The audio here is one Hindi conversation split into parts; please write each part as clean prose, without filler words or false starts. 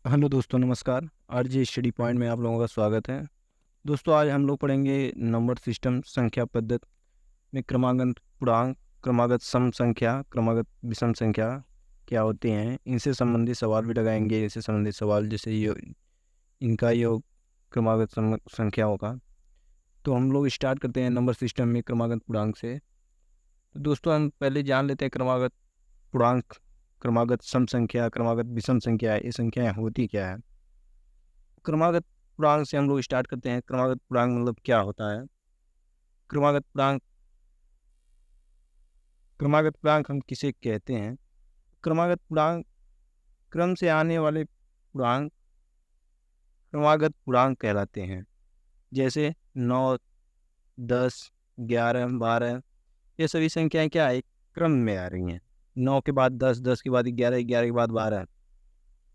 हेलो दोस्तों, नमस्कार। आरजे स्टडी पॉइंट में आप लोगों का स्वागत है। दोस्तों, आज हम लोग पढ़ेंगे नंबर सिस्टम संख्या पद्धति में क्रमागत पूर्णांक, क्रमागत सम संख्या, क्रमागत विषम संख्या क्या होती हैं। इनसे संबंधित सवाल भी लगाएंगे। इनसे संबंधित सवाल जैसे ये इनका योग क्रमागत संख्याओं का। तो हम लोग स्टार्ट करते हैं नंबर सिस्टम में क्रमागत पूर्णांक से। तो दोस्तों, हम पहले जान लेते हैं क्रमागत पूर्णांक, क्रमागत सम संख्या, क्रमागत विषम संख्या, ये संख्याएं होती क्या है। क्रमागत पूर्णांक से हम लोग स्टार्ट करते हैं। क्रमागत पूर्णांक मतलब क्या होता है। क्रमागत पूर्णांक, क्रमागत पूर्णांक हम किसे कहते हैं। क्रमागत पूर्णांक क्रम से आने वाले पूर्णांक क्रमागत पूर्णांक कहलाते हैं। जैसे 9, 10, 11, 12, ये सभी संख्याएं क्या है, एक क्रम में आ रही हैं। 9 के बाद 10, 10 के बाद 11, 11 के बाद 12।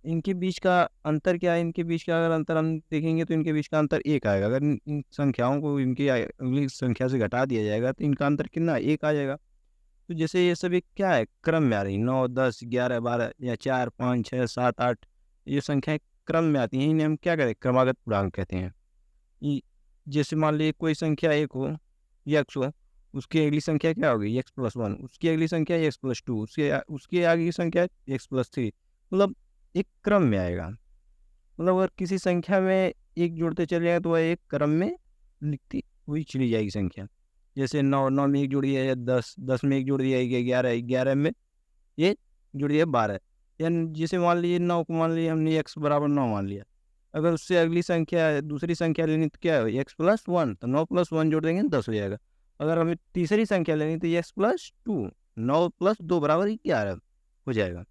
इनके बीच का अंतर क्या है। इनके बीच का अगर अंतर हम देखेंगे तो इनके बीच का अंतर एक आएगा। अगर इन संख्याओं को इनकी अगली संख्या से घटा दिया जाएगा तो इनका अंतर कितना, एक आ जाएगा। तो जैसे ये सभी क्या है, क्रम में आ रही, 9, 10, 11, 12 या 4, 5, 6, 7, 8, ये संख्याएं क्रम में आती हैं। इन्हें हम क्या कहते हैं, क्रमागत पूर्णांक कहते हैं। जैसे मान लीजिए कोई संख्या एक हो, यक्स हो, उसकी अगली संख्या क्या होगी, x+1, उसकी अगली संख्या x+2, उसकी आगे की संख्या x+3। मतलब एक क्रम में आएगा। मतलब अगर किसी संख्या में एक जोड़ते चले जाए तो वह एक क्रम में लिखती हुई चली जाएगी संख्या। जैसे 9, 9 में एक जोड़ दिया है 10, 10 में एक जोड़ दिया है 11, 11 में ये जुड़ दिया 12। या जैसे मान लीजिए 9 को मान लीजिए हमने x=9 मान लिया। अगर उससे अगली संख्या दूसरी संख्या लेनी तो क्या है, x+1, तो 9+1 जोड़ देंगे 10 हो जाएगा। अगर हमें तीसरी संख्या लेनी तो x+2, 9+2 = 11 हो जाएगा।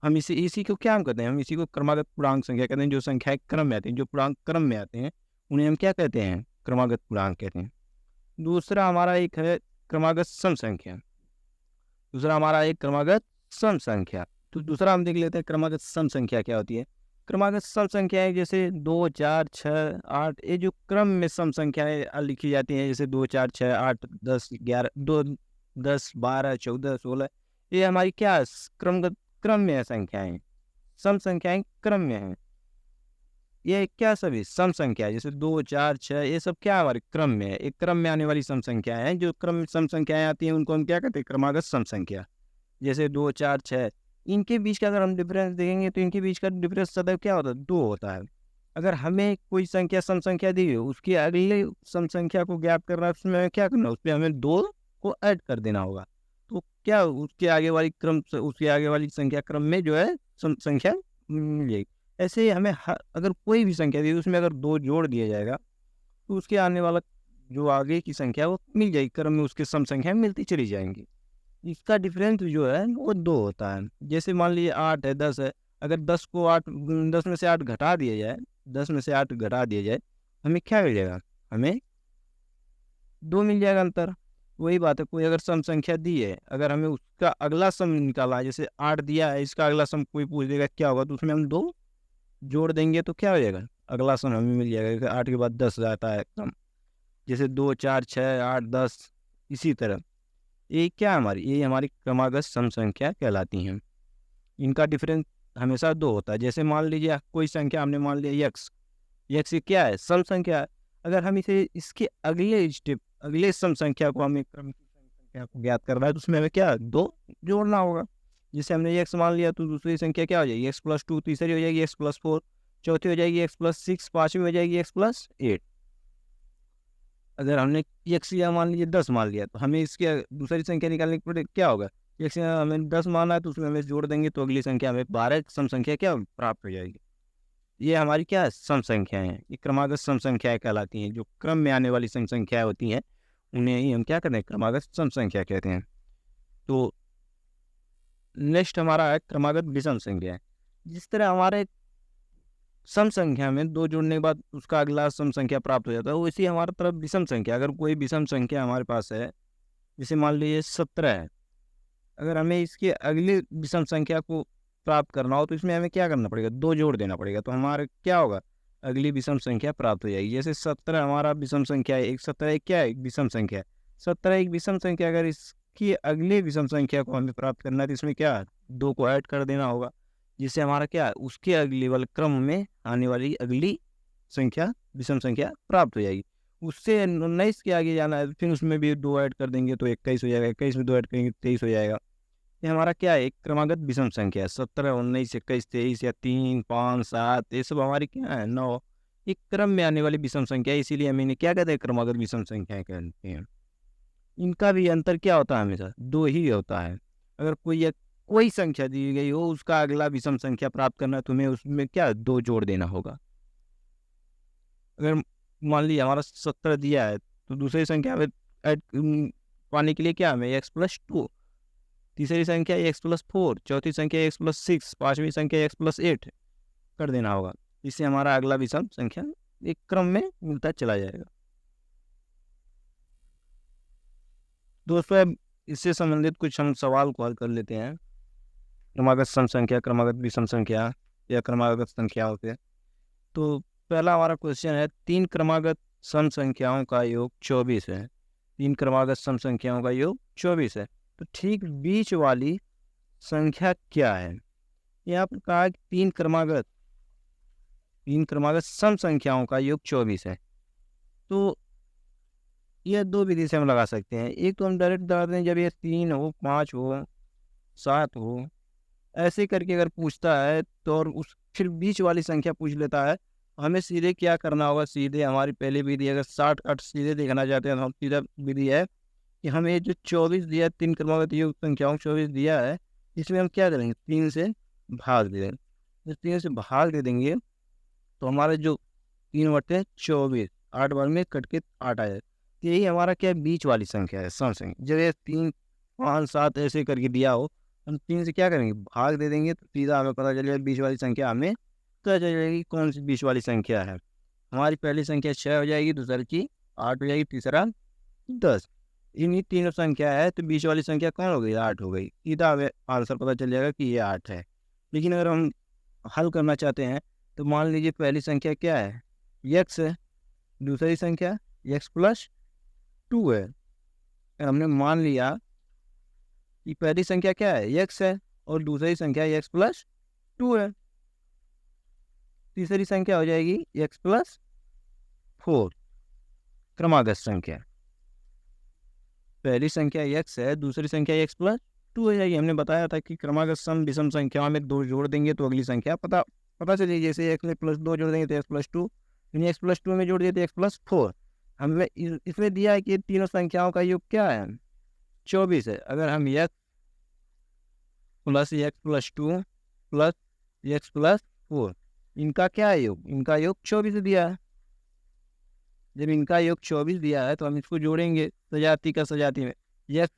हम इसी को क्या हम कहते हैं, हम इसी को क्रमागत पूर्णांक संख्या कहते हैं। जो संख्याएं क्रम में आती हैं, जो पूर्णांक क्रम में आते हैं, उन्हें हम क्या कहते हैं, क्रमागत पूर्णांक कहते हैं। दूसरा हमारा एक है क्रमागत सम संख्या। दूसरा हमारा एक क्रमागत सम संख्या। तो दूसरा हम देख लेते हैं क्रमागत सम संख्या क्या होती है। क्रमागत सम संख्याएं जैसे 2, 4, 6, 8, ये जो क्रम में सम संख्याएं लिखी जाती हैं, जैसे 2, 4, 6, 8, 10, 11, 2, 10, 12, 14, 16, ये हमारी क्या क्रम में है संख्याएं, सम संख्याएं क्रम में हैं। ये क्या सभी सम संख्या है, जैसे 2, 4, 6, ये सब क्या हमारे क्रम में है। एक क्रम में आने वाली सम संख्याएं हैं। जो क्रम में सम संख्याएं आती हैं उनको हम क्या कहते हैं, क्रमागत सम संख्या। जैसे 2, 4, 6, इनके बीच का अगर हम डिफरेंस देखेंगे तो इनके बीच का डिफरेंस सदैव क्या होता है, 2 होता है। अगर हमें कोई संख्या सम संख्या दी है, उसकी अगले सम संख्या को ज्ञात करना है, उसमें हमें क्या करना है, उसमें हमें 2 को ऐड कर देना होगा। तो क्या उसके आगे वाली उसके आगे वाली संख्या क्रम में जो है संख्या मिल जाएगी। ऐसे ही हमें अगर कोई भी संख्या दी उसमें अगर 2 जोड़ दिया जाएगा तो उसके आने वाला जो आगे की संख्या वो मिल जाएगी, क्रम में उसके सम संख्या मिलती चली जाएंगी। इसका डिफरेंस जो है वो 2 होता है। जैसे मान लीजिए 8 है, 10 है। अगर 10 में से 8 घटा दिया जाए, 10 में से 8 घटा दिया जाए, हमें क्या मिल जाएगा, हमें 2 मिल जाएगा अंतर। वही बात है, कोई अगर सम संख्या दी है, अगर हमें उसका अगला सम निकालना है, जैसे 8 दिया है, इसका अगला सम कोई पूछ देगा क्या होगा, तो उसमें हम 2 जोड़ देंगे तो क्या हो जाएगा, अगला सम हमें मिल जाएगा। 8 के बाद 10 आता है सम। जैसे 2, 4, 6, 8, 10, इसी तरह ये हमारी क्रमागत सम संख्या कहलाती हैं। इनका डिफरेंस हमेशा 2 होता है। जैसे मान लीजिए कोई संख्या हमने मान लिया यक्स, यक्स ये क्या है, सम संख्या है। अगर हम इसे इसके अगले स्टेप, अगले सम संख्या को हमें क्रम की सम संख्या को ज्ञात करना है तो उसमें हमें क्या 2 जोड़ना होगा। जैसे हमने एक्स मान लिया तो दूसरी संख्या क्या हो जाएगी, x+2, तीसरी हो जाएगी x+4, चौथी हो जाएगी x+6, पाँचवीं हो जाएगी x+8। अगर हमने एक्स या मान लीजिए 10 मान लिया तो हमें इसकी दूसरी संख्या निकालने के लिए क्या होगा, एक्स हमें 10 माना है तो उसमें हमें जोड़ देंगे तो अगली संख्या हमें 12 सम संख्या क्या प्राप्त हो जाएगी। ये हमारी क्या सम संख्याएं हैं, ये क्रमागत सम संख्याएं कहलाती हैं। जो क्रम में आने वाली सम संख्याएं होती हैं उन्हें ही हम क्या कहते हैं, क्रमागत सम संख्या कहते हैं। तो नेक्स्ट हमारा है क्रमागत विषम संख्या। जिस तरह हमारे सम संख्या में 2 जोड़ने के बाद उसका अगला सम संख्या प्राप्त हो जाता है, वैसे ही हमारी तरफ विषम संख्या, अगर कोई विषम संख्या हमारे पास है, जैसे मान लीजिए 17 है, अगर हमें इसके अगली विषम संख्या को प्राप्त करना हो तो इसमें हमें क्या करना पड़ेगा, 2 जोड़ देना पड़ेगा, तो हमारा क्या होगा, अगली विषम संख्या प्राप्त हो जाएगी। जैसे 17 हमारा विषम संख्या है, 17 एक क्या है, एक विषम संख्या है। 17 एक विषम संख्या, अगर इसकी अगली विषम संख्या को हमें प्राप्त करना है तो इसमें क्या 2 को ऐड कर देना होगा। जिससे हमारा क्या है, उसके अगले वाले क्रम में आने वाली अगली संख्या विषम संख्या प्राप्त हो जाएगी। उससे 19 के आगे जाना है, फिर उसमें भी 2 ऐड कर देंगे तो 21 हो जाएगा, 21 में 2 ऐड करेंगे 23 हो जाएगा। ये हमारा क्या है, एक क्रमागत विषम संख्या है। 17, 19, 21, 23 या 3, 5, 7 ये सब हमारी क्या है, 9 एक क्रम में आने वाली विषम संख्या है, इसीलिए हम इन्हें क्या कहते हैं, क्रमागत विषम संख्या कहते हैं। इनका भी अंतर क्या होता है, हमेशा 2 ही होता है। अगर कोई संख्या दी गई हो, उसका अगला विषम संख्या प्राप्त करना है, तुम्हें उसमें क्या 2 जोड़ देना होगा। अगर मान लिया हमारा 17 दिया है, तो दूसरी संख्या में पाने के लिए क्या हमें x+2, तीसरी संख्या x+4, चौथी संख्या x+6, पांचवी संख्या x+8 कर देना होगा। इससे हमारा अगला विषम संख्या एक क्रम में मिलता चला जाएगा। दोस्तों अब इससे संबंधित कुछ हम सवाल को हल कर लेते हैं। क्रमागत सम संख्या, क्रमागत विषम संख्या या क्रमागत संख्याओं से। तो पहला हमारा क्वेश्चन है, 3 क्रमागत सम संख्याओं का योग 24 है। 3 क्रमागत सम संख्याओं का योग 24 है, तो ठीक बीच वाली संख्या क्या है। यहाँ पर कहा कि 3 क्रमागत सम संख्याओं का योग 24 है। तो यह 2 विधि से हम लगा सकते हैं। एक तो हम डायरेक्ट लगा दें, जब ये 3 हो, 5 हो, 7 हो, ऐसे करके अगर पूछता है तो, और उस फिर बीच वाली संख्या पूछ लेता है, हमें सीधे क्या करना होगा, सीधे हमारी पहली विधि, अगर 60 8 सीधे देखना चाहते हैं तो हम सीधा विधि है कि हमें जो 24 दिया है, 3 क्रमागत योग संख्याओं 24 दिया है, इसमें हम क्या करेंगे, 3 से भाग दे देंगे। जब 3 से भाग दे देंगे तो हमारा जो 3/24 8 बार में कट के 8 आ जाए। यही हमारा क्या बीच वाली संख्या है, सम संख्या। जब ये 3 5 7 ऐसे करके दिया हो, हम 3 से क्या करेंगे, भाग दे देंगे, तो सीधा हमें पता चलेगा बीच वाली संख्या हमें पता चल जाएगी कौन सी बीच वाली संख्या है। हमारी पहली संख्या 6 हो जाएगी, दूसरी की 8 हो जाएगी, तीसरा 10। इन्हीं तीनों संख्या है, तो बीच वाली संख्या कौन हो गई, 8 हो गई। सीधा हमें आंसर पता चल जाएगा कि ये 8 है। लेकिन अगर हम हल करना चाहते हैं तो मान लीजिए पहली संख्या क्या है, x है, दूसरी संख्या x+2 है। हमने मान लिया कि पहली संख्या क्या है, x है, और दूसरी संख्या x+2 है, तीसरी संख्या हो जाएगी x+4। क्रमागत संख्या, पहली संख्या x है, दूसरी संख्या x+2 हो जाएगी। हमने बताया था कि क्रमागत सम विषम संख्याओं में 2 जोड़ देंगे तो अगली संख्या पता चलिए। जैसे x में +2 जोड़ देंगे तो x+2, x+2 में जोड़ दिए तो x+4। हमें इसमें दिया है कि तीनों संख्याओं का योग क्या है, 24 है। अगर हम x + x+2 + x+4, इनका क्या है योग, इनका योग 24 दिया है। जब इनका योग 24 दिया है तो हम इसको जोड़ेंगे सजाती का सजाती में, x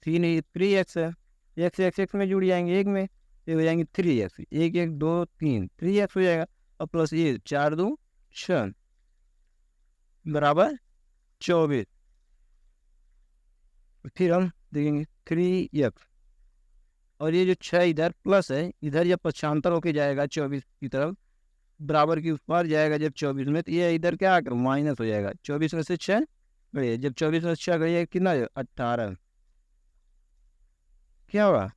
3x है, x में जुड़ जाएंगे, 1 में ये हो जाएंगे 3x, 1 1 2 3 3x हो जाएगा, और प्लस ये 4 2 6 बराबर 24। फिर हम देखेंगे 3x, और ये जो 6 इधर प्लस है, इधर जब पक्षांतर होके जाएगा 24 की तरफ, बराबर की उस पार जाएगा जब 24 में, तो ये इधर क्या आकर माइनस हो जाएगा। 24 में से 6 गए, जब 24 में से 6 गए कितना 18, क्या होगा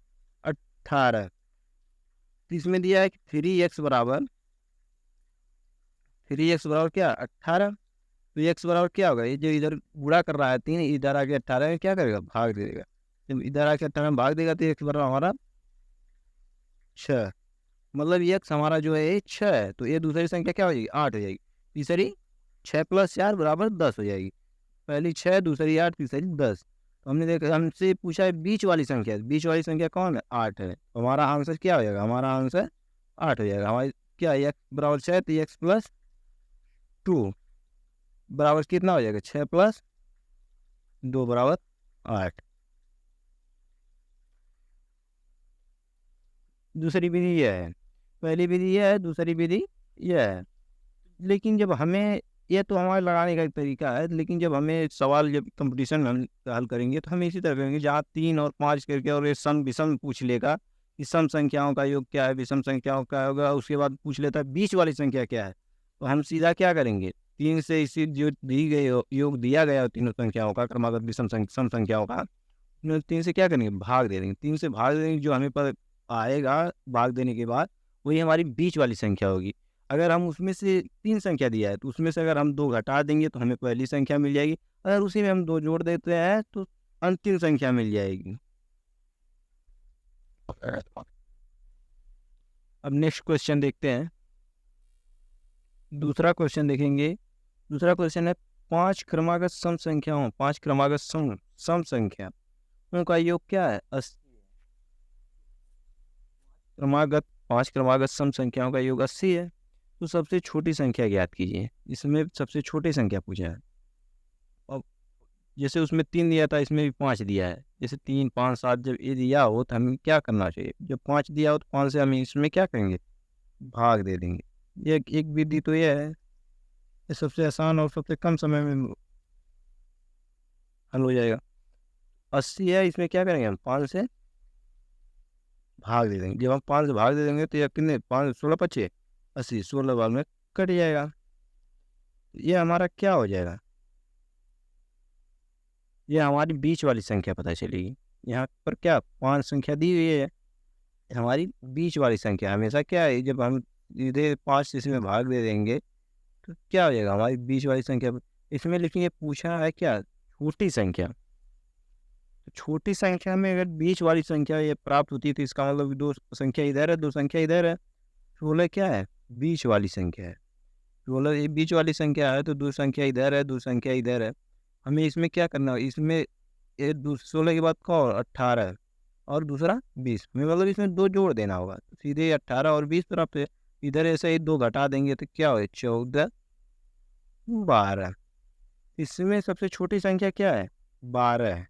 18। इसमें दिया है कि 3x बराबर क्या 18, तो x बराबर क्या होगा, ये जो इधर गुणा कर रहा है 3, इधर आके 18 में क्या करेगा, भाग दे देगा। जब इधर आके 18 में भाग देगा तो x बराबर हमारा 6, मतलब x हमारा जो है ये 6 है। तो ये दूसरी संख्या क्या हो जाएगी, 8 हो जाएगी। तीसरी 6 + 4 बराबर 10 हो जाएगी। पहली 6, दूसरी 8, तीसरी 10। तो हमने देखा, हमसे पूछा है बीच वाली संख्या, बीच वाली संख्या कौन है, 8 है। तो हमारा आंसर क्या हो जाएगा, हमारा आंसर 8 हो जाएगा। हमारी क्या है, x बराबर 6, तो x+2 बराबर कितना हो जाएगा, 6 + 2 बराबर 8। दूसरी विधि यह है, पहली विधि यह है, दूसरी विधि यह है। लेकिन जब हमें, यह तो हमारे लगाने का एक तरीका है, लेकिन जब हमें सवाल, जब कंपटीशन में हम हल करेंगे तो हम इसी तरह करेंगे, जहाँ 3 और 5 करके और ये सम विषम पूछ लेगा कि सम संख्याओं का योग क्या है, विषम संख्याओं का होगा, उसके बाद पूछ लेता है बीच वाली संख्या क्या है। तो हम सीधा क्या करेंगे, 3 से इसी जो दी गई योग दिया गया तीनों संख्याओं का, क्रमागत विषम सम संख्याओं का, 3 से क्या करेंगे, भाग दे देंगे। 3 से भाग दे देंगे, जो हमें पर आएगा भाग देने के बाद, वही हमारी बीच वाली संख्या होगी। अगर हम उसमें से 3 संख्या दिया है, तो उसमें से अगर हम 2 घटा देंगे तो हमें पहली संख्या मिल जाएगी। अगर उसी में हम 2 जोड़ देते हैं तो अंतिम संख्या मिल जाएगी। अब नेक्स्ट क्वेश्चन देखते हैं। दूसरा क्वेश्चन देखेंगे। दूसरा क्वेश्चन है 5 क्रमागत सम संख्याओं 5 क्रमागत सम संख्या उनका योग क्या है? 80। क्रमागत 5 क्रमागत सम संख्याओं का योग 80 है। तो सबसे छोटी संख्या ज्ञात कीजिए। इसमें सबसे छोटी संख्या पूछा है। अब जैसे उसमें 3 दिया था, इसमें भी 5 दिया है। जैसे 3, 5, 7 जब ये दिया हो तो हमें क्या करना चाहिए? जब 5 दिया हो तो 5 से हम इसमें क्या करेंगे? भाग दे देंगे। ये एक विधि तो ये है, ये सबसे आसान और सबसे कम समय में हल हो जाएगा। 80 है, इसमें क्या करेंगे हम? 5 से भाग दे देंगे। जब हम 5 से भाग दे देंगे तो ये कितने? 5 16 पचे 80, 16 बार में कट जाएगा। ये हमारा क्या हो जाएगा? ये हमारी बीच वाली संख्या पता चलेगी। यहाँ पर क्या 5 संख्या दी हुई है, हमारी बीच वाली संख्या। हमेशा क्या है, जब हम सीधे 5 से इसमें भाग दे देंगे तो क्या हो जाएगा? हमारी बीच वाली संख्या। इसमें लेकिन ये पूछा है क्या? छोटी संख्या। तो छोटी संख्या में अगर बीच वाली संख्या ये प्राप्त होती है तो इसका मतलब 2 संख्या इधर है, 2 संख्या इधर है। 16 क्या है? बीच वाली संख्या है। 16 ये बीच वाली संख्या है, तो 2 संख्या इधर है, 2 संख्या इधर है। हमें इसमें क्या करना है? इसमें ये 16 के बाद कौन? 18 है और दूसरा 20। हमें मतलब इसमें 2 जोड़ देना होगा। तो सीधे 18 और 20 प्राप्त है। इधर ऐसे ही 2 घटा देंगे तो क्या हो? 14, 12। इसमें सबसे छोटी संख्या क्या है? 12 है।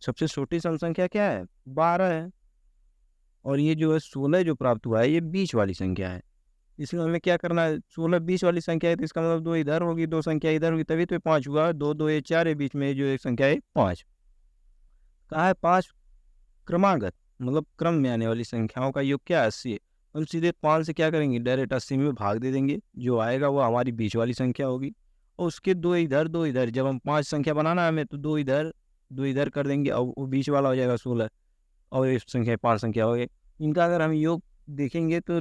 सबसे छोटी सम संख्या क्या है? 12 है। और ये जो है 16 जो प्राप्त हुआ है, ये बीच वाली संख्या है। इसमें हमें क्या करना है? 16 बीच वाली संख्या है, तो इसका मतलब 2 इधर होगी, 2 संख्या इधर होगी, तभी तो 5 हुआ। 2 2 ये 4 है, बीच में जो एक संख्या है 5। कहा है 5 क्रमागत मतलब क्रम में आने वाली संख्याओं का योग क्या है? 80 है। हम सीधे 5 से क्या करेंगे? डायरेक्ट 80 में भाग दे देंगे। जो आएगा वो हमारी बीच वाली संख्या होगी। और उसके 2 इधर 2 इधर, जब हम 5 संख्या बनाना है हमें, तो 2 इधर 2 इधर कर देंगे और वो बीच वाला हो जाएगा 16। और ये संख्या 5 संख्या हो गई। इनका अगर हम योग देखेंगे तो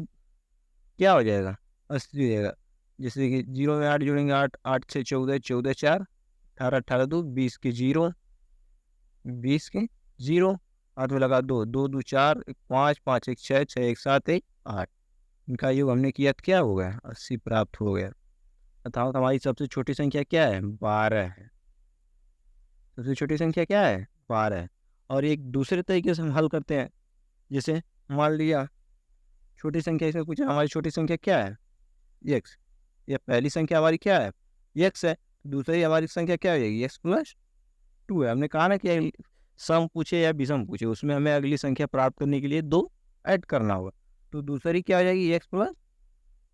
क्या हो जाएगा? 80 हो जाएगा। जैसे कि 0 में 8 जोड़ेंगे, 8 8 से 14, 14 4 18, 18 2 20 के 0, 20 के 0, हाथ में लगा 2 2 2 4 5 5 1 6 6 1 7 1 8। इनका योग हमने किया तो क्या हो गया? 80 प्राप्त हो गया। अर्थात हमारी सबसे छोटी संख्या क्या है? 12 है। सबसे छोटी संख्या क्या है? 12 है। और एक दूसरे तरीके से हम हल करते हैं। जैसे मान लिया छोटी संख्या, इसमें पूछा हमारी छोटी संख्या क्या है? एक्स। ये पहली संख्या हमारी क्या है? एक्स है। दूसरी हमारी संख्या क्या हो जाएगी? एक्स प्लस 2 है। हमने कहा ना कि सम पूछे या विषम पूछे, उसमें हमें अगली संख्या प्राप्त करने के लिए 2 ऐड करना होगा। तो दूसरी क्या हो जाएगी? एक्स प्लस,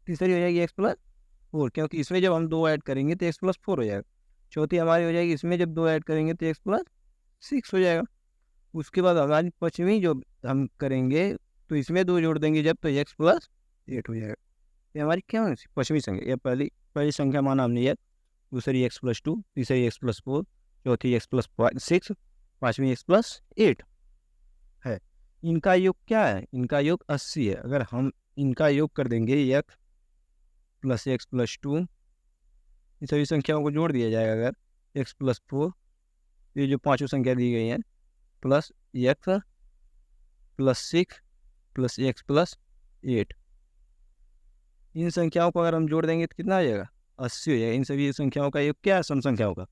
तीसरी हो जाएगी एक्स प्लस 4, क्योंकि इसमें जब हम 2 ऐड करेंगे तो एक्स प्लस 4 हो जाएगा। चौथी हमारी हो जाएगी, इसमें जब 2 ऐड करेंगे तो एक्स प्लस 6 हो जाएगा। उसके बाद हमारी पाँचवीं जो हम करेंगे तो इसमें 2 जोड़ देंगे जब, तो एक्स प्लस 8 हो जाएगा। ये हमारी क्या है? पाँचवीं संख्या। ये पहली पहली संख्या माना हमने एक्स, दूसरी एक्स प्लस 2, तीसरी एक्स प्लस 4, चौथी एक्स प्लस 6, पाँचवीं एक्स प्लस 8 है। इनका योग क्या है? इनका योग 80 है। अगर हम इनका योग कर देंगे एक्स प्लस एक्स प्लस 2, इन सभी संख्याओं को जोड़ दिया जाएगा। अगर एक्स प्लस 4, ये जो पाँचों संख्या दी गई हैं, plus x plus 6 plus x plus 8, इन संख्याओं को अगर हम जोड़ देंगे तो कितना आ जाएगा? 80 हो जाएगा। इन सभी संख्याओं का योग क्या है? सम संख्याओं का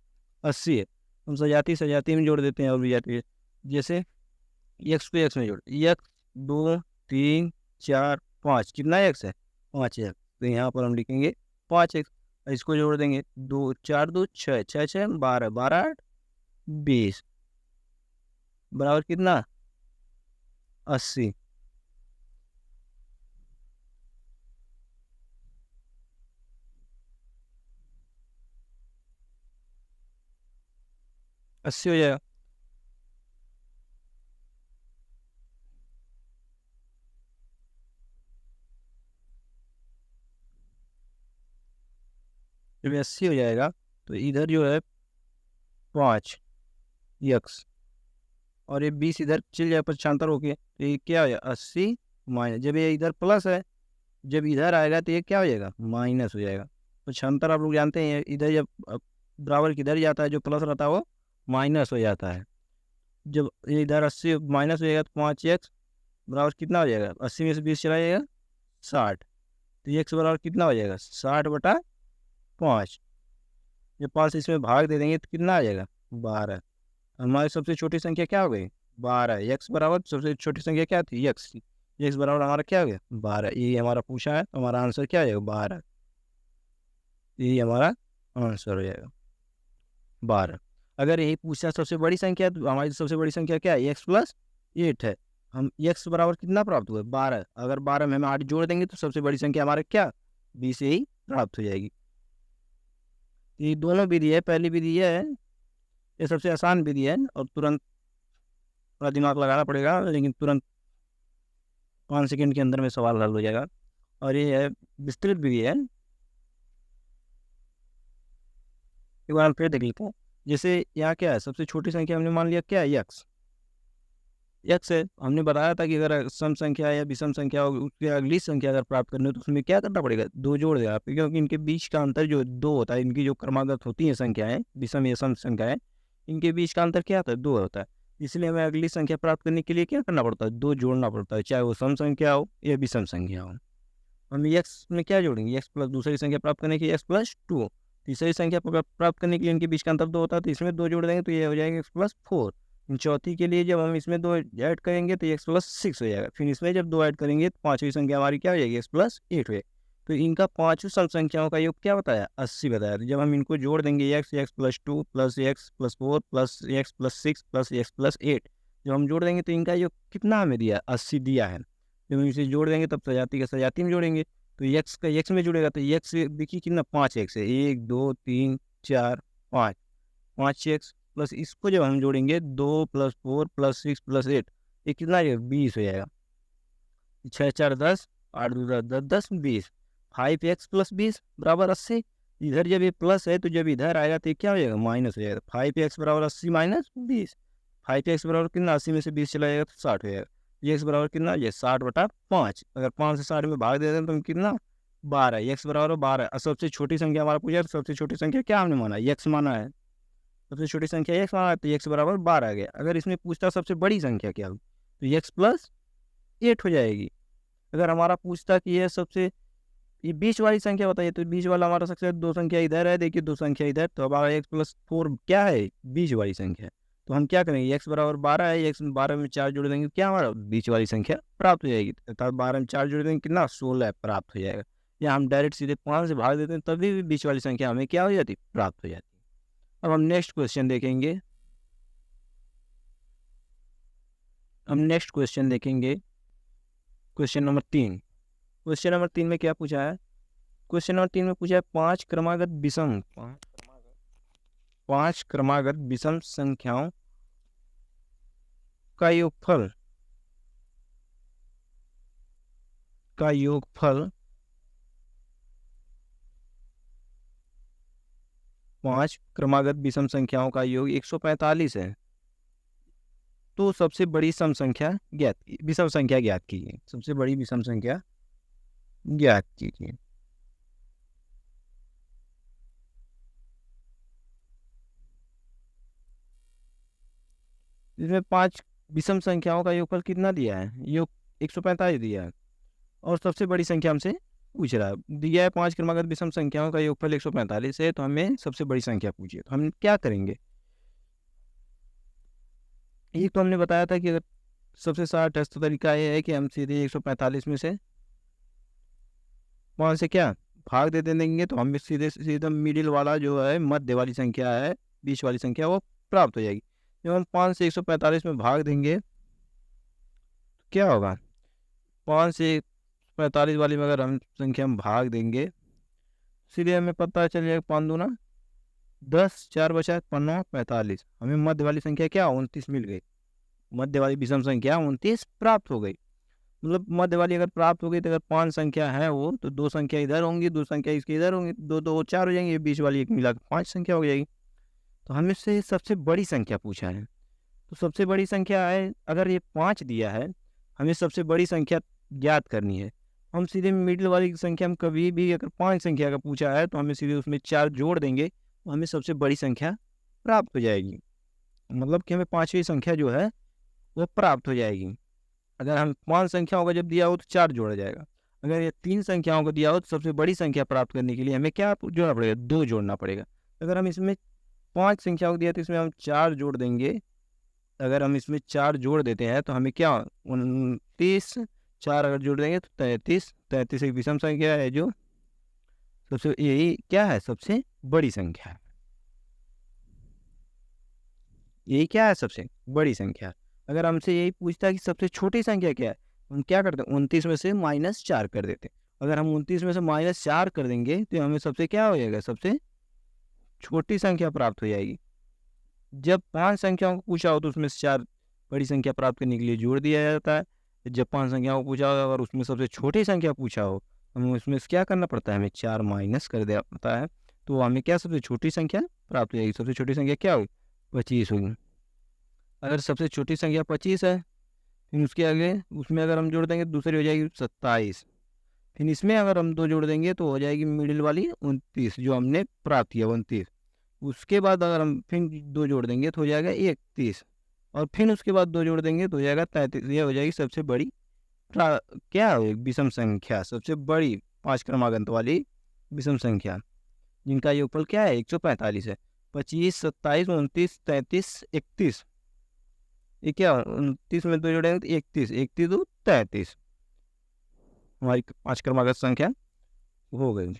80 है। हम सजाती सजाती में जोड़ देते हैं और भी जाती है। जैसे एक्स को एक्स में जोड़, एक्स 2 3 4 5, कितना एक्स है? 5 एक्स। तो यहाँ पर हम लिखेंगे 5 एक्स। इसको जोड़ देंगे, 2 4 2 6 6 6 12 12 8 20 बराबर कितना? 80। 80 हो जाएगा। जब 80 हो जाएगा तो इधर जो है 5 एक्स और ये 20 इधर चल जाए पक्षांतर होके, तो ये क्या हो जाएगा 80 माइनस, जब ये इधर प्लस है जब इधर आएगा तो ये क्या हो जाएगा माइनस हो जाएगा। पक्षांतर आप लोग जानते हैं इधर जब बराबर किधर जाता है जो प्लस रहता है वो माइनस हो जाता है। जब ये इधर 80 माइनस हो जाएगा तो 5x बराबर कितना हो जाएगा, 80 में से 20 चला जाएगा 60, तो x बराबर कितना हो जाएगा 60/5। जब 5 इसमें भाग दे देंगे तो कितना आ जाएगा 12। हमारी सबसे छोटी संख्या क्या हो गई 12। x बराबर सबसे छोटी संख्या क्या थी x बराबर हमारा क्या हो गया 12। ये हमारा पूछा है, हमारा आंसर क्या हो जाएगा 12। यही हमारा आंसर हो जाएगा 12। अगर यही पूछा सबसे बड़ी संख्या तो हमारी सबसे बड़ी संख्या क्या है x + 8 है। हम x बराबर कितना प्राप्त हुआ 12, अगर 12 में हम 8 जोड़ देंगे तो सबसे बड़ी संख्या हमारा क्या 20 ही प्राप्त हो जाएगी। ये दोनों विधि है, पहली विधि ये है, ये सबसे आसान विधि है और तुरंत थोड़ा दिमाग लगाना पड़ेगा, लेकिन तुरंत 5 सेकंड के अंदर में सवाल हल हो जाएगा। और ये है विस्तृत विधि है, एक बार हम फिर देख लेते हैं। जैसे यहाँ क्या है, सबसे छोटी संख्या हमने मान लिया क्या है x है। हमने बताया था कि अगर सम संख्या या विषम संख्या हो उसकी अगली संख्या अगर प्राप्त करनी हो तो उसमें क्या करना पड़ेगा 2 जोड़ देगा, क्योंकि इनके बीच का अंतर जो 2 होता है, इनकी जो क्रमागत होती है संख्याएं विषम या सम संख्याएं, इनके बीच का अंतर क्या होता है 2 होता है। इसलिए हमें अगली संख्या प्राप्त करने के लिए क्या करना पड़ता है 2 जोड़ना पड़ता है, चाहे वो सम संख्या हो या विषम संख्या हो। हम x में क्या जोड़ेंगे x प्लस दूसरी संख्या प्राप्त करने के लिए x + 2, तीसरी संख्या प्राप्त करने के लिए इनके बीच का अंतर 2 होता है, तो इसमें 2 जोड़ देंगे तो ये हो जाएगा x + 4। चौथी के लिए जब हम इसमें 2 ऐड करेंगे तो x + 6 हो जाएगा। फिर इसमें जब 2 ऐड करेंगे तो पाँचवीं संख्या हमारी क्या हो जाएगी x + 8 हो जाएगी। तो इनका पाँचों सम संख्याओं का योग क्या बताया 80 बताया। तो जब हम इनको जोड़ देंगे x + 2 + x + 4 + x + 6 + x + 8, जब हम जोड़ देंगे तो इनका योग कितना हमें दिया 80 दिया है। जब हम इसे जोड़ देंगे तब सजाती का सजाती में जोड़ेंगे तो x का x में जुड़ेगा तो x देखिए कितना 5x है, 1 2 3 4 5, 5x प्लस इसको जब हम जोड़ेंगे 2 + 4 + 6 + 8, ये कितना है 20 हो जाएगा। 6 4 10, 8 2 10 10 20, 5x + 20 बराबर 80। इधर जब ये प्लस है तो जब इधर आएगा तो ये क्या हो जाएगा माइनस हो जाएगा। 5x बराबर 80 माइनस 20, 5x बराबर कितना 80 में से 20 चला जाएगा तो 60 हो जाएगा। x बराबर कितना ये 60/5। अगर 5 से 60 में भाग दे दें तो कितना 12, x बराबर 12। और सबसे छोटी संख्या हमारा पूछा, सबसे छोटी संख्या क्या हमने माना x माना है, सबसे छोटी संख्या x माना है तो x बराबर 12 आ गया। अगर इसमें पूछता सबसे बड़ी संख्या क्या हो तो x + 8 हो जाएगी। अगर हमारा पूछता कि ये सबसे ये बीच वाली संख्या बताइए तो बीच वाला हमारा सबसे 2 संख्या इधर है, देखिए 2 संख्या इधर, तो हमारा x + 4 क्या है बीच वाली संख्या। तो हम क्या करेंगे x बराबर 12 है, x में 12 में 4 जोड़ देंगे क्या हमारा बीच वाली संख्या प्राप्त हो जाएगी, अर्थात 12 में 4 जोड़ देंगे कितना 16 प्राप्त हो जाएगा। या हम डायरेक्ट सीधे 5 से भाग देते हैं तभी भी बीच वाली संख्या हमें क्या हो जाती प्राप्त हो जाती। अब हम नेक्स्ट क्वेश्चन देखेंगे, क्वेश्चन नंबर 3। क्वेश्चन नंबर 3 में क्या पूछा है, क्वेश्चन नंबर 3 में पूछा है 5 क्रमागत विषम संख्याओं का योगफल 5 क्रमागत विषम संख्याओं का योग 145 है। तो सबसे बड़ी विषम संख्या ज्ञात कीजिए। सबसे बड़ी विषम संख्या ज्ञात कीजिए। इसमें 5 विषम संख्याओं का योगफल कितना दिया है, योग 145 दिया है और सबसे बड़ी संख्या हमसे पूछ रहा है। दिया है 5 क्रमागत विषम संख्याओं का योगफल 145 है, तो हमें सबसे बड़ी संख्या पूछिए। तो हम क्या करेंगे, एक तो हमने बताया था कि अगर सबसे शार्टेस्ट तरीका ये है कि हम सीधे 145 में से 5 से क्या भाग दे देंगे तो हमें सीधे मिडिल वाला जो है मध्य वाली संख्या है, बीच वाली संख्या वो प्राप्त हो जाएगी। जब हम 5 से 145 में भाग देंगे तो क्या होगा 5 से 45 वाली में अगर हम संख्या में भाग देंगे सीधे हमें पता चल जाएगा 5 दूना 10, 4 बचा 5 45, हमें मध्य वाली संख्या क्या 29 मिल गई। मध्य वाली विषम संख्या 29 प्राप्त हो गई। मतलब मध्य वाली अगर प्राप्त हो गई तो अगर 5 संख्या है वो तो 2 संख्या इधर होंगी, 2 संख्या इसके इधर होंगी, 2 2 4 हो जाएंगे, बीच वाली एक मिला 5 संख्या हो जाएगी। तो हमें से सबसे बड़ी संख्या पूछा है तो सबसे बड़ी संख्या है, अगर ये 5 दिया है, हमें सबसे बड़ी संख्या ज्ञात करनी है। हम सीधे मिडिल वाली संख्या हम कभी भी अगर 5 संख्या का पूछा है तो हमें सीधे उसमें 4 जोड़ देंगे तो हमें सबसे बड़ी संख्या प्राप्त हो जाएगी। मतलब कि हमें 5वीं संख्या जो है वो प्राप्त हो जाएगी। अगर हम 5 संख्याओं का जब दिया हो तो 4 जोड़ा जाएगा। अगर ये 3 संख्याओं को दिया हो तो सबसे बड़ी संख्या प्राप्त करने के लिए हमें क्या जोड़ना पड़ेगा? 2 जोड़ना पड़ेगा। अगर हम इसमें 5 संख्याओं को दिया तो इसमें हम 4 जोड़ देंगे। अगर हम इसमें 4 जोड़ देते हैं तो हमें क्या 29, 4 अगर जोड़ देंगे तो 33। 33 एक विषम संख्या है जो सबसे, यही क्या है? सबसे बड़ी संख्या है। यही क्या है? सबसे बड़ी संख्या। अगर हमसे यही पूछता है कि सबसे छोटी संख्या क्या है, हम क्या करते हैं? 29 में से -4 कर देते हैं। अगर हम 29 में से -4 कर देंगे तो हमें सबसे क्या हो जाएगा? सबसे छोटी संख्या प्राप्त हो जाएगी। जब 5 संख्याओं को पूछा हो तो उसमें से 4 बड़ी संख्या प्राप्त करने के लिए जोड़ दिया जाता है। जब 5 संख्याओं को पूछा हो और उसमें सबसे छोटी संख्या पूछा हो, हमें उसमें से क्या करना पड़ता है? हमें 4 माइनस कर देना पड़ता है। तो हमें क्या सबसे छोटी संख्या प्राप्त हो जाएगी? सबसे छोटी संख्या क्या होगी? 25 होगी। अगर सबसे छोटी संख्या 25 है, फिर उसके आगे उसमें अगर हम जोड़ देंगे तो दूसरी हो जाएगी 27। फिर इसमें अगर हम 2 जोड़ देंगे तो हो जाएगी मिडिल वाली 29 जो हमने प्राप्त किया 29। उसके बाद अगर हम फिर 2 जोड़ देंगे तो हो जाएगा 31 और फिर उसके बाद 2 जोड़ देंगे तो हो जाएगा 33। ये हो जाएगी सबसे बड़ी क्या हो विषम संख्या, सबसे बड़ी 5 क्रमांक वाली विषम संख्या जिनका योगफल क्या है? 145 है। 25, 27, 29, 33, 31। ये क्या 29 में 2 जोड़ेंगे तो 31, 31 2 33। हमारी 5 क्रमांक संख्या हो गई।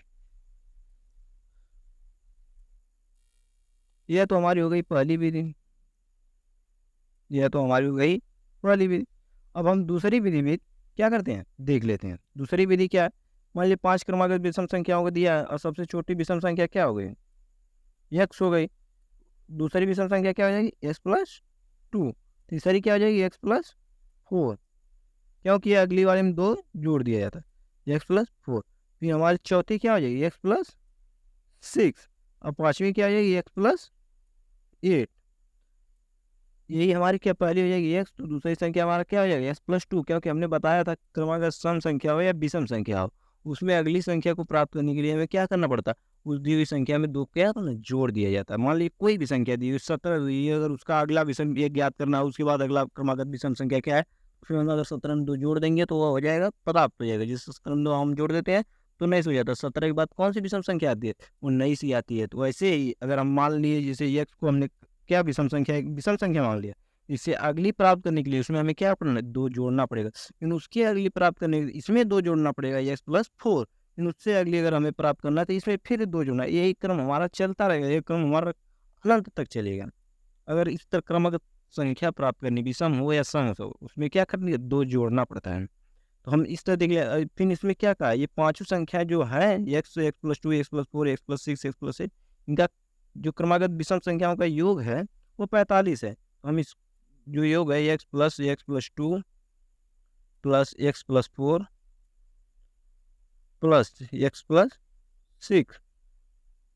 यह तो हमारी हो गई पहली विधि। यह तो हमारी हो गई पहली विधि। अब हम दूसरी विधि में क्या करते हैं देख लेते हैं। दूसरी विधि क्या है? मान लीजिए 5 क्रमांक विषम संख्याओं को दिया है और सबसे छोटी विषम संख्या क्या हो गई? x हो गई। दूसरी विषम संख्या क्या हो जाएगी? x+2। तीसरी क्या हो जाएगी? x+4, क्योंकि अगली वाले में 2 जोड़ दिया जाता है x+4। फिर हमारी चौथी क्या हो जाएगी? x+6 और पांचवी क्या हो जाएगी? x+8। यही हमारी क्या पहली हो जाएगी x, तो दूसरी संख्या हमारा क्या हो जाएगा? x+2, क्योंकि हमने बताया था क्रमांक सम संख्या हो या विषम संख्या हो उसमें अगली संख्या को प्राप्त करने के लिए हमें क्या करना पड़ता है? उस दी हुई संख्या में 2 क्या तो ना जोड़ दिया जाता है। मान लीजिए कोई भी संख्या दी हुई 17 दी है, अगर उसका अगला विषम ये ज्ञात करना है उसके बाद अगला क्रमांक विषम संख्या क्या है, उसमें हम अगर 17 में 2 जोड़ देंगे तो वह हो जाएगा प्राप्त हो जाएगा। जिस 17 में 2 हम जोड़ देते हैं तो 19 हो जाता है। 17 के बाद कौन सी विषम संख्या आती है? 19 ही आती है। तो वैसे ही अगर हम मान लिए जैसे x को हमने क्या विषम संख्या, एक विषम संख्या मान लिया, इससे अगली प्राप्त करने के लिए उसमें हमें क्या करना है? 2 जोड़ना पड़ेगा। लेकिन उसकी अगली प्राप्त करने के लिए इसमें 2 जोड़ना पड़ेगा x+4। लेकिन उससे अगली अगर हमें प्राप्त करना है तो इसमें फिर 2 जोड़ना है। यही क्रम हमारा चलता रहेगा, ये क्रम हमारा अनंत तक चलेगा। अगर इस तरह क्रमांक संख्या प्राप्त करनी विषम हो या सम हो उसमें क्या करनी है? 2 जोड़ना पड़ता है। तो हम इस तरह देख लिया। फिर इसमें क्या कहा? ये पांचों संख्या जो है x, x+2, x+4, x+6, x+8 इनका जो क्रमागत विषम संख्याओं का योग है वो 45 है। तो हम इस जो योग है x+2 plus x+4 plus x+6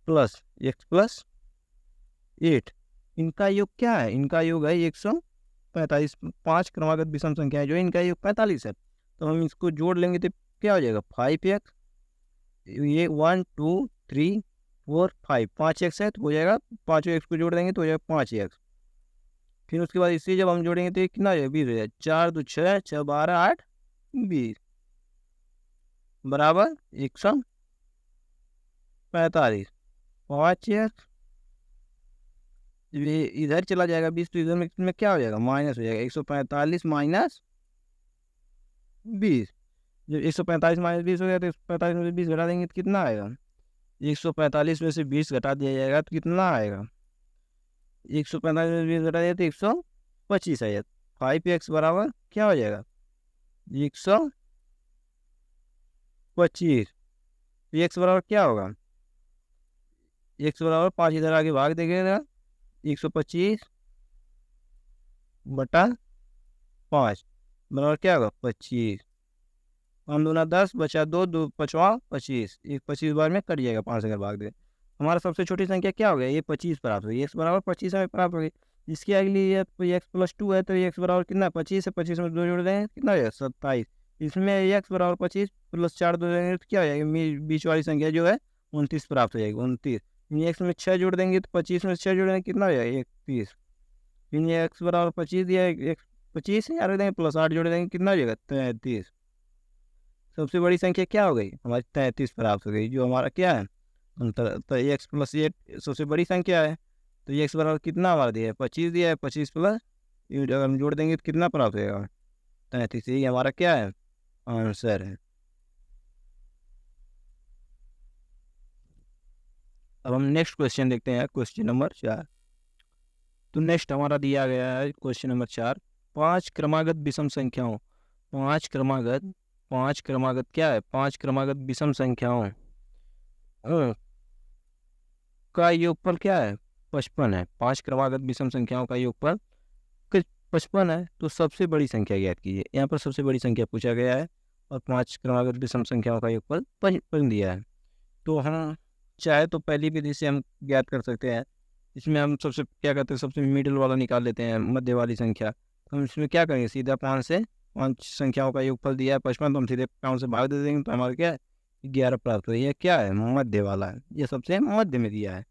plus x+8 इनका योग क्या है? इनका योग है 145। 5 क्रमागत विषम संख्या है जो इनका योग 45 है। तो हम इसको जोड़ लेंगे तो क्या हो जाएगा? 5x, ये 1 2 3 4 5 5x है तो हो जाएगा, पाँचों x को जोड़ देंगे तो हो जाएगा 5x। फिर उसके बाद इसे जब हम जोड़ेंगे तो ये कितना हो जाएगा? 20 हो जाएगा। 4 2 6 6 12 8 20 बराबर 145। 5x ये इधर चला जाएगा 20 तो इधर में क्या हो जाएगा? माइनस हो जाएगा। 145 माइनस 20। जब 145 माइनस 20 हो गया तो 145 में से 20 घटा देंगे तो कितना आएगा? 145 में से 20 घटा दिया जाएगा तो कितना आएगा? 145 में 20 घटा दिया तो 125 आएगा। 5x बराबर क्या हो जाएगा? 125। तो x बराबर क्या होगा? x बराबर 5 इधर आगे भाग देगा 125 बटा 5 बराबर क्या होगा? 25। 5 दूना 10 बचा 2 2 5वां 25। एक 25 बार में कट जाएगा 5 अगर भाग दे। हमारा सबसे छोटी संख्या क्या हो गया? ये 25 प्राप्त हुई। x बराबर 25 हमें प्राप्त हो गई। इसकी अगली है तो एक्स प्लस टू है, तो एक्स बराबर कितना 25 है, 25 में 2 जोड़ देंगे कितना हो जाएगा 27। इसमें एक्स बराबर 25 प्लस 4 दो देंगे तो क्या हो जाएगा, बीच वाली संख्या जो है 29 प्राप्त हो जाएगी, 29। एक्स में 6 जोड़ देंगे तो 25 में 6 जोड़ देंगे कितना हो जाएगा 31। फिर ये एक्स बराबर 25 दिया है, एक्स 25 यार देंगे प्लस 8 जोड़ देंगे कितना हो जाएगा 33। सबसे बड़ी संख्या क्या हो गई हमारी 33 प्राप्त हो गई, जो हमारा क्या है अंतर। तो एक्स प्लस 8 सबसे बड़ी संख्या है, तो ये एक्स बराबर कितना हमारा दिया है 25 दिया है, 25 प्लस अगर हम जोड़ देंगे तो कितना प्राप्त होगा 33। ये हमारा क्या है आंसर है। अब हम नेक्स्ट क्वेश्चन देखते हैं, क्वेश्चन नंबर 4। तो नेक्स्ट हमारा दिया गया है क्वेश्चन नंबर 4, 5 क्रमागत विषम संख्याओं, 5 क्रमागत क्या है 5 क्रमागत विषम संख्याओं का योगफल क्या है 55 है। 5 क्रमागत विषम संख्याओं का योगफल 55 है। तो सबसे बड़ी संख्या ज्ञात कीजिए, यहाँ पर सबसे बड़ी संख्या पूछा गया है और 5 क्रमागत विषम संख्याओं का योगफल 55 दिया है। तो हम चाहे तो पहली विधि से हम ज्ञात कर सकते हैं। इसमें हम सबसे क्या करते हैं, सबसे मिडिल वाला निकाल लेते हैं, मध्य वाली संख्या। तो हम इसमें क्या करेंगे, सीधा 5 संख्याओं का योगफल दिया है 55, तो हम सीधे 5 से भाग दे देंगे तो हमारा क्या है 11 प्राप्त हो। ये क्या है मध्य वाला है, ये सबसे मध्य में दिया है।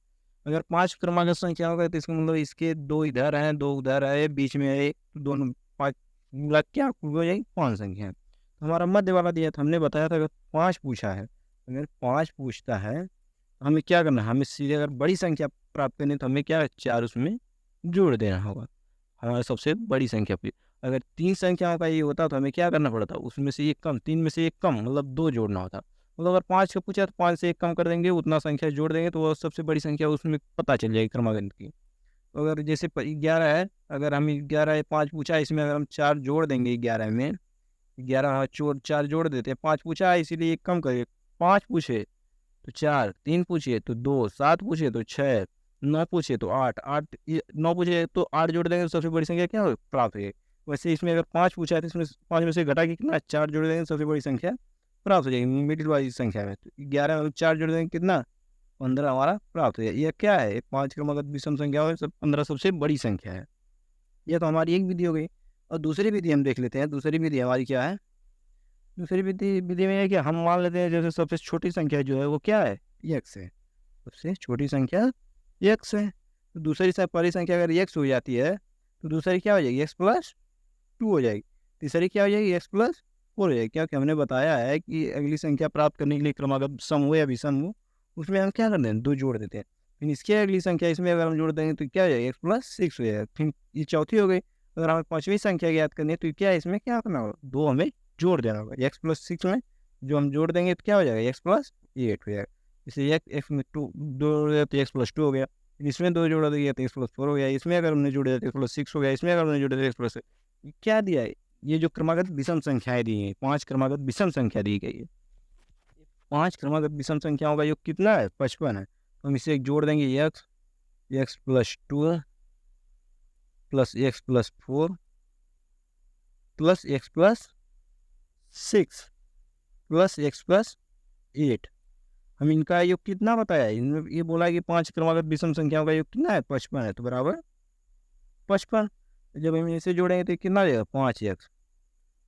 अगर 5 क्रमागत संख्या होगा तो इसका मतलब इसके 2 इधर हैं 2 उधर है, बीच में एक, दोनों 5 मिला क्या हो जाएगी 5 संख्या। तो हमारा मध्य वाला दिया था, हमने बताया था अगर 5 पूछा है, अगर 5 पूछता है तो हमें क्या करना है, हमें सीधे अगर बड़ी संख्या प्राप्त करनी तो हमें क्या 4 उसमें जोड़ देना होगा, हमारे सबसे बड़ी संख्या पे। अगर 3 संख्याओं का ये होता तो हमें क्या करना पड़ता, उसमें से एक कम, 3 में से एक कम मतलब 2 जोड़ना होता। मतलब अगर 5 का पूछा तो 5 से एक कम कर देंगे, उतना संख्या जोड़ देंगे तो वो सबसे बड़ी संख्या उसमें पता चल जाएगी क्रमागत की। तो अगर जैसे 11 है, अगर हम 11 5 पूछा है, इसमें अगर हम 4 जोड़ देंगे 11 में, 11 चोर 4 जोड़ देते हैं, 5 पूछा है इसीलिए एक कम करिए, 5 पूछे तो 4, 3 पूछिए तो 2, 7 पूछिए तो 6, 9 पूछिए तो 8, 9 पूछिए तो 8 जोड़ देंगे तो सबसे बड़ी संख्या क्या हो प्राप्त होगी। वैसे इसमें अगर 5 पूछा है तो इसमें 5 में से घटा के कितना 4 जोड़ देंगे सबसे बड़ी संख्या प्राप्त हो जाएगी मिडिल वाली संख्या में। तो 11 में 4 जोड़ देंगे कितना 15 हमारा प्राप्त हो जाएगा। यह क्या है 5 क्रमागत विषम संख्या है, 15 सबसे बड़ी संख्या है। यह तो हमारी एक विधि हो गई। और दूसरी विधि हम देख लेते हैं, दूसरी विधि हमारी क्या है। दूसरी विधि में है कि हम मान लेते हैं जैसे सबसे छोटी संख्या जो है वो क्या है एक्स है, सबसे छोटी संख्या एक्स है। तो दूसरी से पहली संख्या अगर एक्स हो जाती है तो दूसरी क्या हो जाएगी एक्स प्लस 2 हो जाएगी, तीसरी क्या हो जाएगी एक्स प्लस 4 हो जाएगी। क्योंकि हमने बताया है कि अगली संख्या प्राप्त करने के लिए क्रमागत सम हो या विषम हो, उसमें हम क्या करते हैं 2 जोड़ देते हैं। फिर इसकी अगली संख्या इसमें अगर हम जोड़ देंगे तो क्या हो जाएगा एक्स प्लस 6 हो जाएगा। फिर ये चौथी हो गई। अगर हमें 5वीं संख्या ज्ञात करनी है तो क्या है इसमें क्या करना होगा 2 हमें जोड़ देना होगा। एक्स प्लस 6 में जो हम जोड़ देंगे तो क्या हो जाएगा एक्स प्लस 8 हो जाएगा। इसलिए एक्स में 2 जोड़ तो एक्स प्लस 2 हो गया, इसमें 2 जोड़ दिया तो एक्स प्लस 4 हो गया, इसमें अगर हमने जोड़ दिया तो एक्स प्लस 6 हो गया, इसमें अगर हमने जोड़ दिया एक्स प्लस क्या दिया है। ये जो क्रमागत विषम संख्याएं दी हैं 5 क्रमागत विषम संख्या दी गई है। 5 क्रमागत विषम संख्याओं का योग कितना है 55 है। तो हम इसे एक जोड़ देंगे x plus 2 plus x plus 4 plus x plus 6 plus x plus 8। हम इनका योग कितना बताया है, इनमें ये बोला है कि 5 क्रमागत विषम संख्याओं का योग कितना है 55 है, तो बराबर 55। जब हम इसे जोड़ेंगे तो कितना आ जाएगा 5x,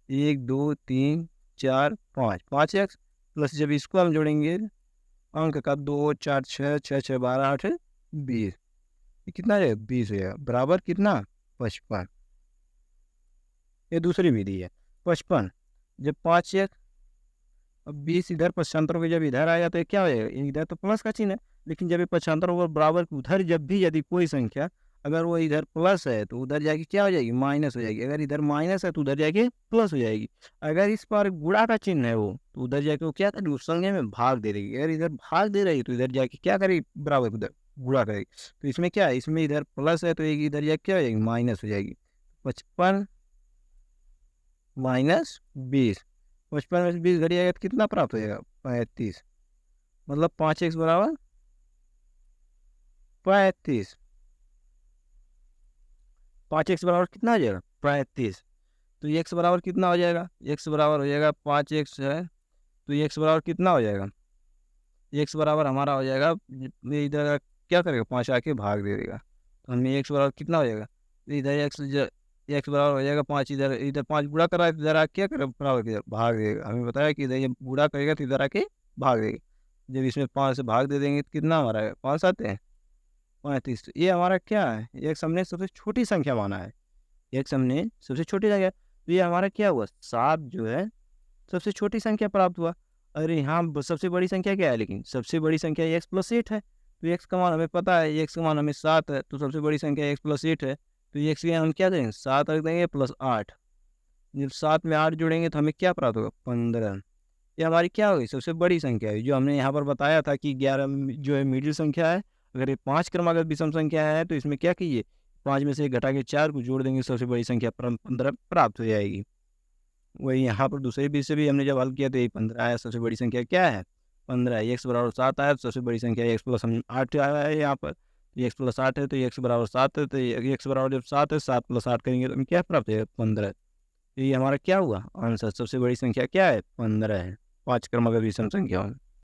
1 2 3 4 5, 5x प्लस जब इसको हम जोड़ेंगे अंक का 2 4 6 6 6 12 8 20, ये कितना आ जाएगा 20 हो जाएगा, बराबर कितना 55। ये दूसरी विधि है 55 जब 5x, अब 20 इधर पक्षांतर होकर जब इधर आएगा तो क्या हो जाएगा, इधर तो प्लस का चिन्ह है, लेकिन जब ये पक्षांतर होगा बराबर उधर जब भी यदि कोई संख्या अगर वो इधर प्लस है तो उधर जाके क्या हो जाएगी माइनस हो जाएगी, अगर इधर माइनस है तो उधर जाके प्लस हो जाएगी। अगर इस पर गुणा का चिन्ह है वो तो उधर जाके वो क्या करेगी उस संख्या में भाग दे देगी, अगर इधर भाग दे रही तो इधर जाके क्या करेगी बराबर उधर गुणा करेगी। तो इसमें क्या है, इसमें इधर प्लस है तो एक इधर जाके क्या हो जाएगी माइनस हो जाएगी। 55 माइनस 20, 55 में से 20 घट जाएगा तो कितना प्राप्त हो जाएगा 35, मतलब 5x बराबर 35, 5x बराबर कितना हो जाएगा 35। तो x बराबर कितना हो जाएगा, x बराबर हो जाएगा 5x है तो x बराबर कितना हो जाएगा, x बराबर हमारा हो जाएगा इधर क्या करेगा 5 आके भाग दे देगा, तो हमें x बराबर कितना हो जाएगा इधर एक्स बराबर हो जाएगा 5, इधर इधर 5 बूढ़ा कर रहा है, तो इधर आके क्या करे, भाग देगा। हमें बताया कि इधर ये बूढ़ा करेगा तो इधर आके भाग देगा। जब इसमें 5 से भाग दे देंगे तो कितना हमारा 5 आते हैं 35। तो ये हमारा क्या है, एक हमने सबसे छोटी संख्या माना है, एक हमने सबसे छोटी संख्या। तो ये हमारा क्या हुआ, 7 जो है सबसे छोटी संख्या प्राप्त हुआ। अरे यहाँ सबसे बड़ी संख्या क्या है, लेकिन सबसे बड़ी संख्या एक्स प्लस 8 है। तो एक्स का मान हमें पता है, एक्स का मान हमें 7 है, तो सबसे बड़ी संख्या एक्स प्लस 8 है। तो एक्स के हम क्या करेंगे, 7 रख देंगे प्लस 8। जब 7 में 8 जोड़ेंगे तो हमें क्या प्राप्त होगा, 15। ये हमारी क्या होगी, सबसे बड़ी संख्या है। जो हमने यहाँ पर बताया था कि 11 जो है मिडिल संख्या है। अगर ये 5 क्रमागत विषम संख्या है तो इसमें क्या कीजिए, 5 में से घटा के 4 को जोड़ देंगे, सबसे बड़ी संख्या 15 प्राप्त हो जाएगी। वही यहाँ पर दूसरे बीच से भी हमने जब हल किया तो ये 15 आया, सबसे बड़ी संख्या क्या है 15 है। एक्स बराबर 7 आया तो सबसे बड़ी संख्या एक्स प्लस 8 आया है यहाँ पर। एक्स प्लस 8 है तो एक्स बराबर 7 है, तो एक्स बराबर जब 7 है 7 प्लस 8 करेंगे तो हमें क्या प्राप्त है 15। तो ये हमारा क्या हुआ आंसर, सबसे बड़ी संख्या क्या है 15 है 5 क्रमागत विषम संख्या में।